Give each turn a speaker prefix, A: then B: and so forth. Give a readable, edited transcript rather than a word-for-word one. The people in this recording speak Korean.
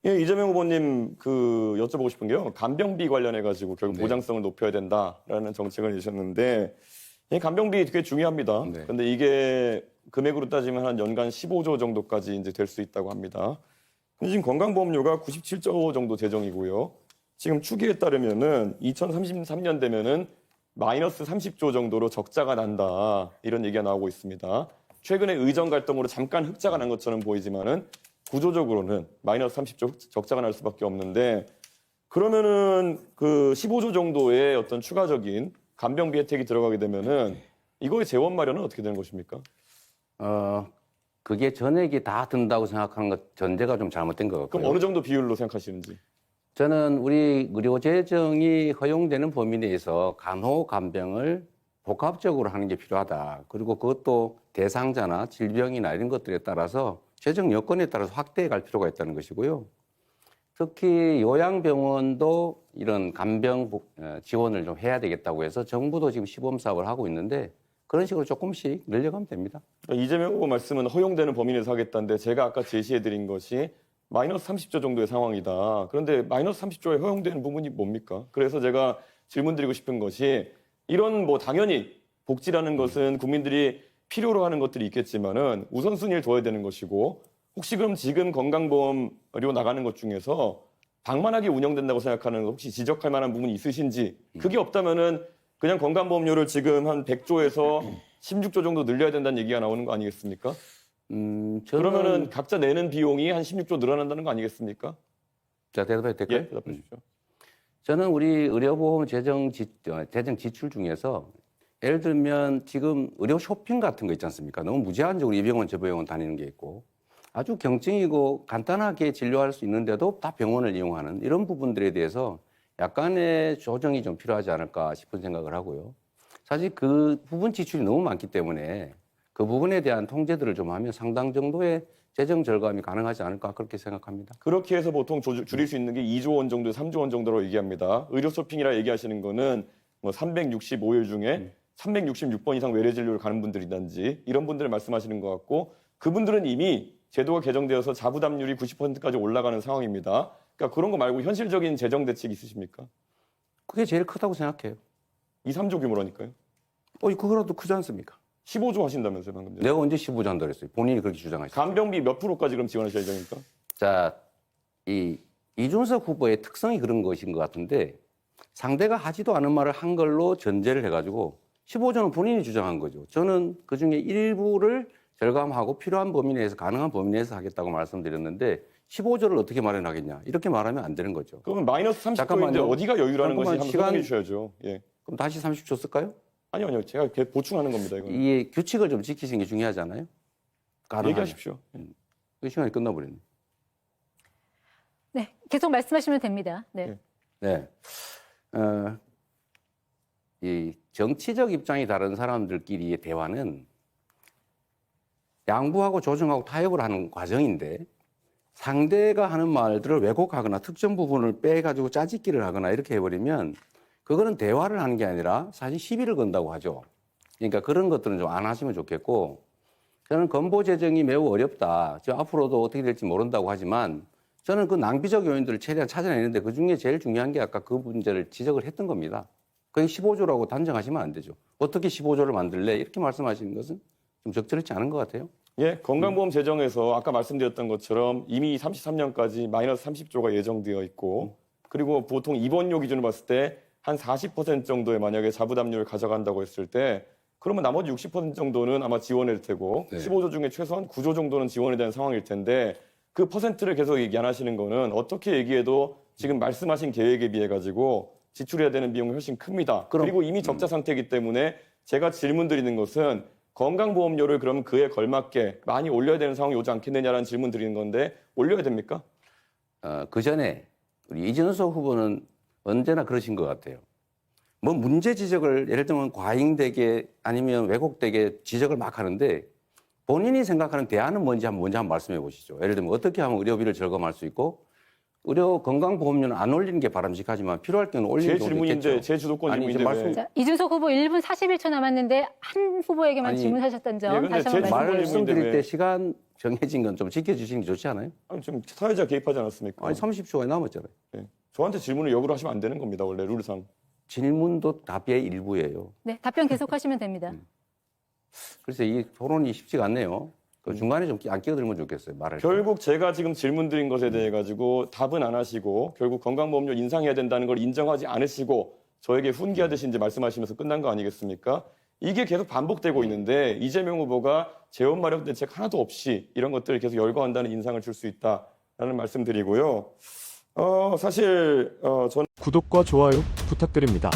A: 예, 이재명 후보님 여쭤보고 싶은 게요. 간병비 관련해 가지고 결국
B: 네.
A: 보장성을 높여야 된다라는 정책을 내셨는데 이 간병비 되게 중요합니다.
B: 네.
A: 근데 이게 금액으로 따지면 한 연간 15조 정도까지 이제 될 수 있다고 합니다. 근데 지금 건강보험료가 97조 정도 재정이고요. 지금 추기에 따르면은 2033년 되면은 마이너스 30조 정도로 적자가 난다. 이런 얘기가 나오고 있습니다. 최근에 의정 갈등으로 잠깐 흑자가 난 것처럼 보이지만은 구조적으로는 마이너스 30조 적자가 날 수밖에 없는데 그러면은 15조 정도의 어떤 추가적인 간병비 혜택이 들어가게 되면은 이거의 재원 마련은 어떻게 되는 것입니까?
B: 그게 전액이 다 든다고 생각하는 것 전제가 좀 잘못된 것 같고요.
A: 그럼 어느 정도 비율로 생각하시는지?
B: 저는 우리 의료재정이 허용되는 범위 내에서 간호, 간병을 복합적으로 하는 게 필요하다. 그리고 그것도 대상자나 질병이나 이런 것들에 따라서 재정 여건에 따라서 확대해 갈 필요가 있다는 것이고요. 특히 요양병원도 이런 간병 지원을 좀 해야 되겠다고 해서 정부도 지금 시범 사업을 하고 있는데 그런 식으로 조금씩 늘려가면 됩니다.
A: 그러니까 이재명 후보 말씀은 허용되는 범위 내에서 하겠다는데 제가 아까 제시해드린 것이 마이너스 30조 정도의 상황이다. 그런데 마이너스 30조에 허용되는 부분이 뭡니까? 그래서 제가 질문드리고 싶은 것이 이런 당연히 복지라는 것은 국민들이 필요로 하는 것들이 있겠지만은 우선순위를 둬야 되는 것이고 혹시 그럼 지금 건강보험료 나가는 것 중에서 방만하게 운영된다고 생각하는 혹시 지적할 만한 부분이 있으신지 그게 없다면은 그냥 건강보험료를 지금 한 100조에서 16조 정도 늘려야 된다는 얘기가 나오는 거 아니겠습니까? 그러면은 각자 내는 비용이 한 16조 늘어난다는 거 아니겠습니까?
B: 자, 대답해도 될까요?
A: 예, 대답해 주십시오.
B: 저는 우리 의료보험 재정 지출 중에서 예를 들면 지금 의료 쇼핑 같은 거 있지 않습니까? 너무 무제한적으로 이 병원 저 병원 다니는 게 있고 아주 경증이고 간단하게 진료할 수 있는데도 다 병원을 이용하는 이런 부분들에 대해서 약간의 조정이 좀 필요하지 않을까 싶은 생각을 하고요. 사실 그 부분 지출이 너무 많기 때문에 그 부분에 대한 통제들을 좀 하면 상당 정도의 재정 절감이 가능하지 않을까 그렇게 생각합니다.
A: 그렇게 해서 보통 줄일 수 있는 게 2조 원 정도, 3조 원 정도로 얘기합니다. 의료 쇼핑이라 얘기하시는 거는 365일 중에 366번 이상 외래 진료를 가는 분들이든지 이런 분들을 말씀하시는 것 같고 그분들은 이미 제도가 개정되어서 자부담률이 90%까지 올라가는 상황입니다. 그러니까 그런 거 말고 현실적인 재정 대책 있으십니까?
B: 그게 제일 크다고 생각해요.
A: 2, 3조 규모라니까요.
B: 그거라도 크지 않습니까?
A: 15조 하신다면서요, 방금 전에.
B: 내가 언제 15조 한다고 했어요? 본인이 그렇게 주장하시죠.
A: 간병비 몇 프로까지 그럼 지원하실 예정입니까?
B: 자, 이준석 후보의 특성이 그런 것인 것 같은데 상대가 하지도 않은 말을 한 걸로 전제를 해가지고 15조는 본인이 주장한 거죠. 저는 그중에 일부를 절감하고 필요한 범위 내에서 가능한 범위 내에서 하겠다고 말씀드렸는데 15조를 어떻게 마련하겠냐 이렇게 말하면 안 되는 거죠.
A: 그러면 마이너스 30조인데
B: 잠깐만요.
A: 어디가 여유라는 것이 한번
B: 시간-
A: 설명해 주셔야죠. 예.
B: 그럼 다시 30조 쓸까요?
A: 아니요. 제가 보충하는 겁니다. 이거는.
B: 이 규칙을 좀 지키시는 게 중요하잖아요. 가능하면.
A: 얘기하십시오.
B: 그 시간이 끝나버렸네.
C: 네, 계속 말씀하시면 됩니다. 네.
A: 네.
B: 네. 이 정치적 입장이 다른 사람들끼리의 대화는 양보하고 조정하고 타협을 하는 과정인데 상대가 하는 말들을 왜곡하거나 특정 부분을 빼가지고 짜집기를 하거나 이렇게 해버리면 그거는 대화를 하는 게 아니라 사실 시비를 건다고 하죠. 그러니까 그런 것들은 좀 안 하시면 좋겠고 저는 건보 재정이 매우 어렵다. 지금 앞으로도 어떻게 될지 모른다고 하지만 저는 그 낭비적 요인들을 최대한 찾아내는데 그중에 제일 중요한 게 아까 그 문제를 지적을 했던 겁니다. 그게 15조라고 단정하시면 안 되죠. 어떻게 15조를 만들래? 이렇게 말씀하시는 것은 좀 적절치 않은 것 같아요.
A: 예, 건강보험 재정에서 아까 말씀드렸던 것처럼 이미 33년까지 마이너스 30조가 예정되어 있고 그리고 보통 입원료 기준으로 봤을 때 한 40% 정도의 만약에 자부담률을 가져간다고 했을 때 그러면 나머지 60% 정도는 아마 지원일 테고
B: 네.
A: 15조 중에 최소한 9조 정도는 지원이 되는 상황일 텐데 그 퍼센트를 계속 얘기 안 하시는 거는 어떻게 얘기해도 지금 말씀하신 계획에 비해 가지고 지출해야 되는 비용이 훨씬 큽니다. 그리고 이미 적자 상태이기 때문에 제가 질문 드리는 것은 건강보험료를 그럼 그에 걸맞게 많이 올려야 되는 상황이 오지 않겠느냐라는 질문 드리는 건데 올려야 됩니까?
B: 그 전에 우리 이준석 후보는 언제나 그러신 것 같아요. 뭐 문제 지적을 예를 들면 과잉되게 아니면 왜곡되게 지적을 막 하는데 본인이 생각하는 대안은 뭔지 먼저 한번 말씀해 보시죠. 예를 들면 어떻게 하면 의료비를 절감할 수 있고 의료 건강보험료는 안 올리는 게 바람직하지만 필요할 경우는 올리는
A: 제
B: 경우도
A: 질문인데
B: 있겠죠.
A: 제 주도권
B: 아니, 이제
A: 질문인데 왜?
B: 말씀-
C: 자, 이준석 후보 1분 41초 남았는데 한 후보에게만
B: 아니,
C: 질문하셨던 점
A: 근데
C: 다시 한번
A: 제
C: 말씀드립니다.
A: 질문인데
B: 말씀드릴
A: 왜-
B: 때 시간 정해진 건 좀 지켜주시는 게 좋지 않아요?
A: 아니, 좀 사회자 개입하지 않았습니까?
B: 아니 30초가 남았잖아요.
A: 네. 저한테 질문을 역으로 하시면 안 되는 겁니다. 원래 룰상.
B: 질문도 답의 일부예요.
C: 네, 답변 계속하시면 됩니다.
B: 그래서 이 토론이 쉽지가 않네요. 그 중간에 좀 안 끼어들면 좋겠어요. 말할 때.
A: 결국 제가 지금 질문 드린 것에 대해 가지고 답은 안 하시고 결국 건강보험료 인상해야 된다는 걸 인정하지 않으시고 저에게 훈계하듯이 이제 말씀하시면서 끝난 거 아니겠습니까? 이게 계속 반복되고 있는데 이재명 후보가 재원 마련 대책 하나도 없이 이런 것들을 계속 열거한다는 인상을 줄 수 있다라는 말씀드리고요. 사실 저는
D: 구독과 좋아요 부탁드립니다.